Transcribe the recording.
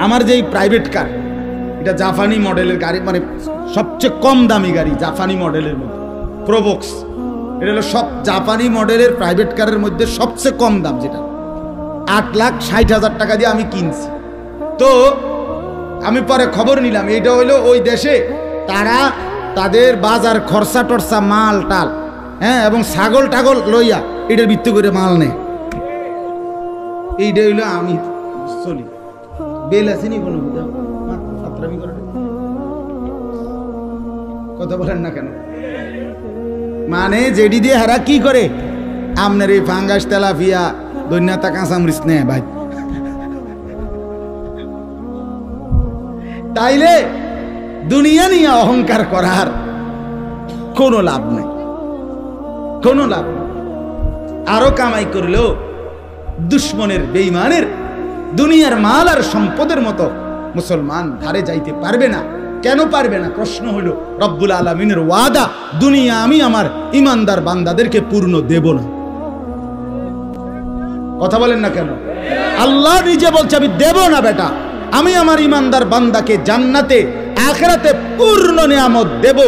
আমার যে private car, এটা জাপানি মডেলের গাড়ি, মানে সবচেয়ে কম দামি গাড়ি জাপানি মডেলের মধ্যে, প্রোবক্স। এটা হলো সব জাপানি মডেলের প্রাইভেট কারের মধ্যে সবচেয়ে কম দাম, যেটা 8,60,000 টাকা দিয়ে আমি কিনছি। তো আমি পরে খবর নিলাম, এটা হইলো ওই দেশে তারা তাদের বাজার খরচা টরচা মাল টাল, হ্যাঁ, এবং ছাগল টাগল লইয়া এটার ভিত্তি করে মাল নেয়। এইটা হইলো আমি চলি বেল আসেনি কোনো কথা বলেন না কেন? মানে যেটি দিয়ে হারা কি করে আপনার এই ফাঙ্গাস তেলাপিয়া দৈন্যতা কাঁচামরিচ নেয় ভাই। তাইলে দুনিয়া নিয়ে অহংকার করার কোনো লাভ নেই, কোনো লাভ নেই। আরো কামাই করলেও দুশ্মনের বেঈমানের দুনিয়ার মাল আর সম্পদের মতো মুসলমান ধারে যাইতে পারবে না। কেন পারবে না? প্রশ্ন হলো রব্বুল আলামিনের ওয়াদা, দুনিয়া আমি আমার ইমানদার বান্দাদেরকে পূর্ণ দেব না। কথা বলেন না কেন? আল্লাহ নিজে বলছে আমি দেব না বেটা, আমি আমার ইমানদার বান্দাকে জান্নাতে আখিরাতে পূর্ণ নিয়ামত দেব।